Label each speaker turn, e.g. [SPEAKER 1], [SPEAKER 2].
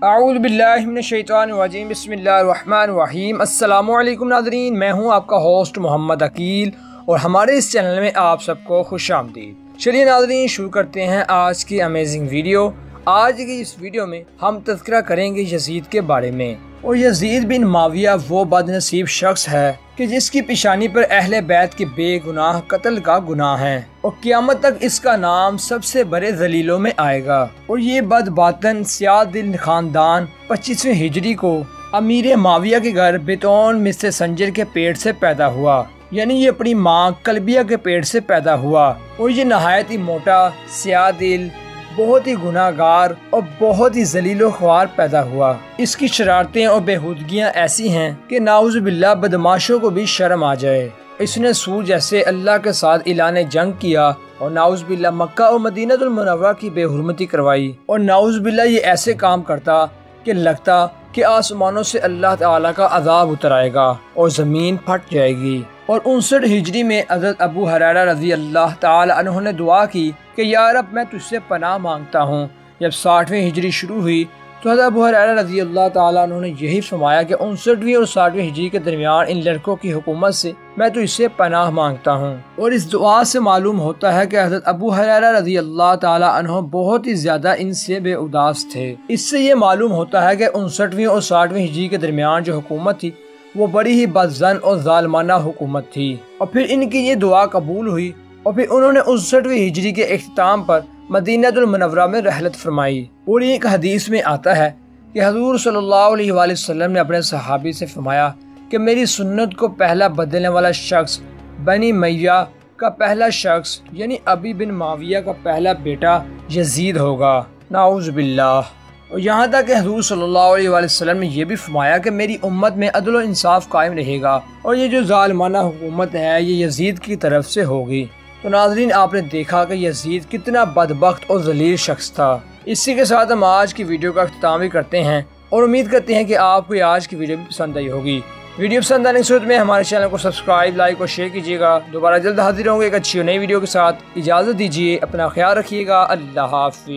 [SPEAKER 1] اعوذ باللہ من الشیطان الرجیم، بسم اللہ الرحمن الرحیم۔ السلام علیکم ناظرین، میں ہوں آپ کا ہوسٹ محمد عقیل اور ہمارے اس چینل میں آپ سب کو خوش آمدید۔ چلیے ناظرین، شروع کرتے ہیں آج کی امیزنگ ویڈیو۔ آج کی اس ویڈیو میں ہم تذکرہ کریں گے یزید کے بارے میں، اور یزید بن معاویہ وہ بد نصیب شخص ہے کہ جس کی پیشانی پر اہل بیت کے بے گناہ قتل کا گناہ ہے، اور قیامت تک اس کا نام سب سے بڑے ذلیلوں میں آئے گا۔ اور یہ بد باطن سیاہ دل خاندان 25ویں ہجری کو امیر معاویہ کے گھر بیتون مصر سنجر کے پیٹ سے پیدا ہوا، یعنی یہ اپنی ماں کلبیہ کے پیٹ سے پیدا ہوا، اور یہ نہایت ہی موٹا، سیاہ دل، بہت ہی گناہ گار اور بہت ہی ذلیل و خوار پیدا ہوا۔ اس کی شرارتیں اور بےہودگیاں ایسی ہیں کہ نعوذ باللہ بدماشوں کو بھی شرم آ جائے۔ اس نے سور جیسے اللہ کے ساتھ اعلان جنگ کیا، اور نعوذ باللہ مکہ اور مدینہ المنورہ کی بے حرمتی کروائی، اور نعوذ باللہ یہ ایسے کام کرتا کہ لگتا کہ آسمانوں سے اللہ تعالیٰ کا عذاب اتر آئے گا اور زمین پھٹ جائے گی۔ اور 59 ہجری میں حضرت ابو ہریرہ رضی اللہ تعالی عنہ نے دعا کی کہ یا رب میں تجھ سے پناہ مانگتا ہوں۔ جب 60ویں ہجری شروع ہوئی تو حضرت ابو ہریرہ رضی اللہ تعالی عنہ نے یہی فرمایا کہ 59ویں اور 60ویں ہجری کے درمیان ان لڑکوں کی حکومت سے میں تجھ سے پناہ مانگتا ہوں۔ اور اس دعا سے معلوم ہوتا ہے کہ حضرت ابو ہریرہ رضی اللہ تعالی عنہ بہت ہی زیادہ ان سے بے اداس تھے۔ اس سے یہ معلوم ہوتا ہے کہ 59ویں اور 60ویں ہجری کے درمیان جو حکومت تھی وہ بڑی ہی بدظن اور ظالمانہ حکومت تھی۔ اور پھر ان کی یہ دعا قبول ہوئی، اور پھر انہوں نے 59ویں ہجری کے اختتام پر مدینہ المنورہ میں رحلت فرمائی۔ اور ایک حدیث میں آتا ہے کہ حضور صلی اللہ علیہ وآلہ وسلم نے اپنے صحابی سے فرمایا کہ میری سنت کو پہلا بدلنے والا شخص بنی امیہ کا پہلا شخص یعنی ابی بن معاویہ کا پہلا بیٹا یزید ہوگا، نعوذ باللہ۔ اور یہاں تک کہ حضور صلی اللہ علیہ وآلہ وسلم نے یہ بھی فرمایا کہ میری امت میں عدل و انصاف قائم رہے گا، اور یہ جو ظالمانہ حکومت ہے یہ یزید کی طرف سے ہوگی۔ تو ناظرین، آپ نے دیکھا کہ یزید کتنا بدبخت اور ذلیل شخص تھا۔ اسی کے ساتھ ہم آج کی ویڈیو کا اختتام بھی کرتے ہیں، اور امید کرتے ہیں کہ آپ کو آج کی ویڈیو بھی پسند آئی ہوگی۔ ویڈیو پسند آنے کی صورت میں ہمارے چینل کو سبسکرائب، لائک اور شیئر کیجیے گا۔ دوبارہ جلد حاضر ہوں گے ایک اچھی اور نئی ویڈیو کے ساتھ۔ اجازت دیجیے، اپنا خیال رکھیے گا۔ اللہ حافظ۔